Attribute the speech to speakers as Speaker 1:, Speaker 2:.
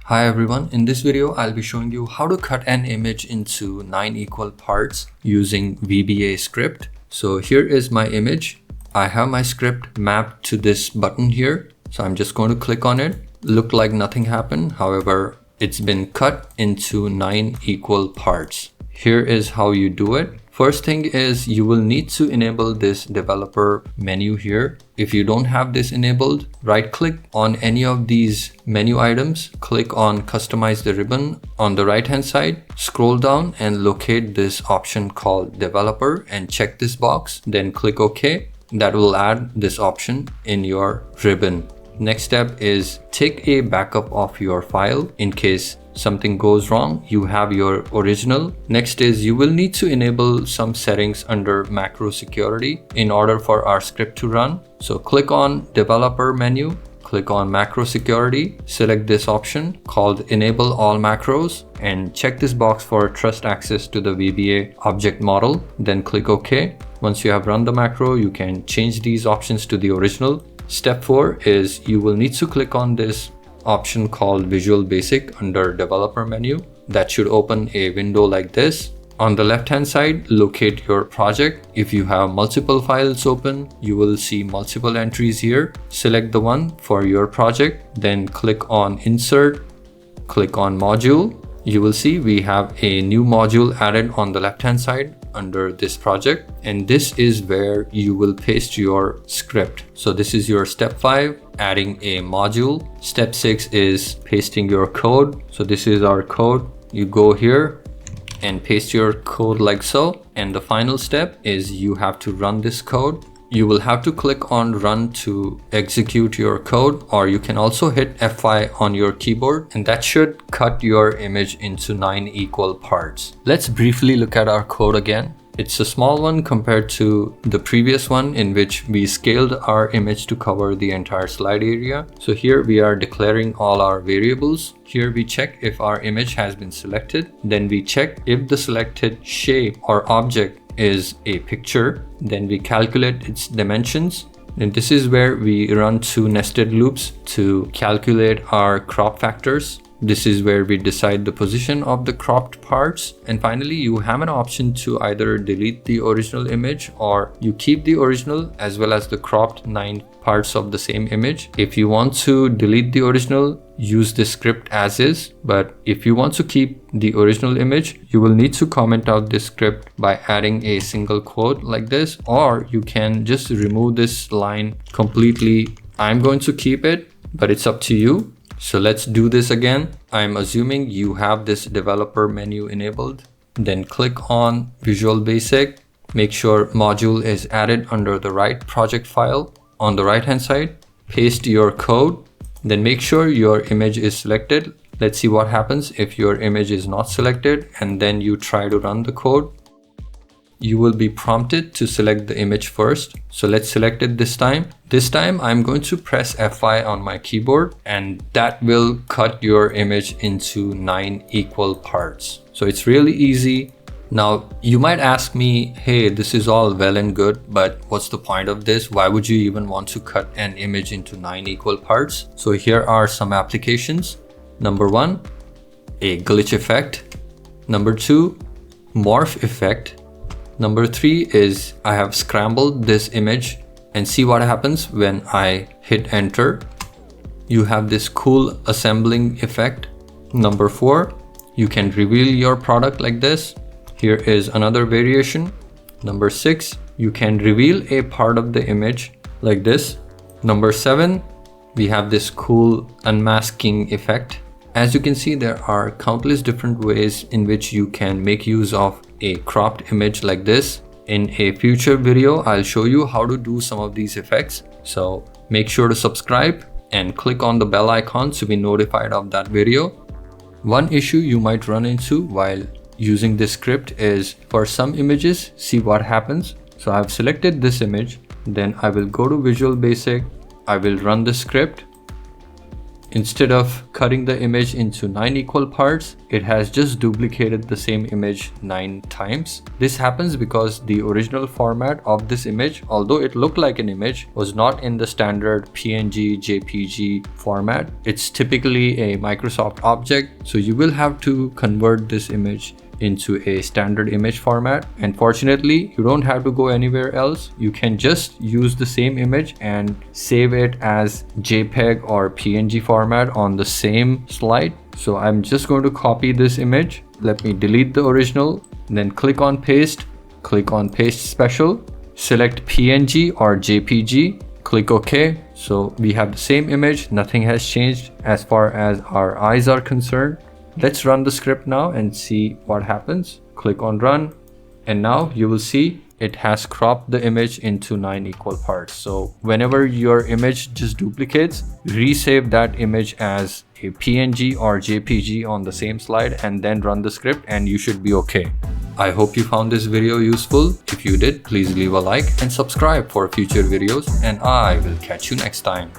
Speaker 1: Hi everyone, in this video I'll be showing you how to cut an image into 9 equal parts using VBA script. So here is my image. I have my script mapped to this button here. So I'm just going to click on it. Looked like nothing happened. However, it's been cut into 9 equal parts. Here is how you do it. First thing is you will need to enable this developer menu here. If you don't have this enabled, right click on any of these menu items, click on customize the ribbon on the right hand side, scroll down and locate this option called developer and check this box, then click OK. That will add this option in your ribbon. Next step is take a backup of your file in case something goes wrong. You have your original. Next is you will need to enable some settings under macro security in order for our script to run. So click on developer menu, click on macro security, select this option called enable all macros and check this box for trust access to the VBA object model, then click OK. Once you have run the macro, you can change these options to the original. Step 4 is you will need to click on this option called Visual Basic under developer menu. That should open a window like this. On the left hand side, locate your project. If you have multiple files open, you will see multiple entries here. Select the one for your project, then click on Insert, click on Module. You will see we have a new module added on the left hand side under this project, and this is where you will paste your script. So this is your step 5, adding a module. Step 6 is pasting your code. So this is our code. You go here and paste your code like so. And the final step is you have to run this code. You will have to click on run to execute your code, or you can also hit F5 on your keyboard, and that should cut your image into 9 equal parts. Let's briefly look at our code again. It's a small one compared to the previous one in which we scaled our image to cover the entire slide area. So here we are declaring all our variables. Here we check if our image has been selected. Then we check if the selected shape or object is a picture. Then we calculate its dimensions. And this is where we run 2 nested loops to calculate our crop factors. This is where we decide the position of the cropped parts. And finally, you have an option to either delete the original image or you keep the original as well as the cropped 9 parts of the same image. If you want to delete the original, use the script as is. But if you want to keep the original image, you will need to comment out this script by adding a single quote like this, or you can just remove this line completely. I'm going to keep it, but it's up to you. So let's do this again. I'm assuming you have this developer menu enabled. Then click on Visual Basic. Make sure module is added under the right project file. On the right hand side, paste your code. Then make sure your image is selected. Let's see what happens if your image is not selected and then you try to run the code. You will be prompted to select the image first. So let's select it this time. This time I'm going to press F5 on my keyboard, and that will cut your image into 9 equal parts. So it's really easy. Now you might ask me, hey, this is all well and good, but what's the point of this? Why would you even want to cut an image into 9 equal parts? So here are some applications. Number 1, a glitch effect. Number 2, morph effect. Number 3 is I have scrambled this image, and see what happens when I hit enter. You have this cool assembling effect. Number 4, you can reveal your product like this. Here is another variation. Number 6, you can reveal a part of the image like this. Number 7, we have this cool unmasking effect. As you can see, there are countless different ways in which you can make use of a cropped image like this. In a future video, I'll show you how to do some of these effects. So make sure to subscribe and click on the bell icon to be notified of that video. One issue you might run into while using this script is for some images, see what happens. So I've selected this image, then I will go to Visual Basic, I will run the script. Instead of cutting the image into 9 equal parts, it has just duplicated the same image 9 times. This happens because the original format of this image, although it looked like an image, was not in the standard PNG, JPG format. It's typically a Microsoft object, so you will have to convert this image into a standard image format. And fortunately, you don't have to go anywhere else. You can just use the same image and save it as JPEG or PNG format on the same slide. So I'm just going to copy this image. Let me delete the original, then click on paste special, select PNG or JPG, click OK. So we have the same image, nothing has changed as far as our eyes are concerned. Let's run the script now and see what happens. Click on run, and now you will see it has cropped the image into 9 equal parts. So whenever your image just duplicates, resave that image as a PNG or JPG on the same slide and then run the script and you should be okay. I hope you found this video useful. If you did, please leave a like and subscribe for future videos, and I will catch you next time.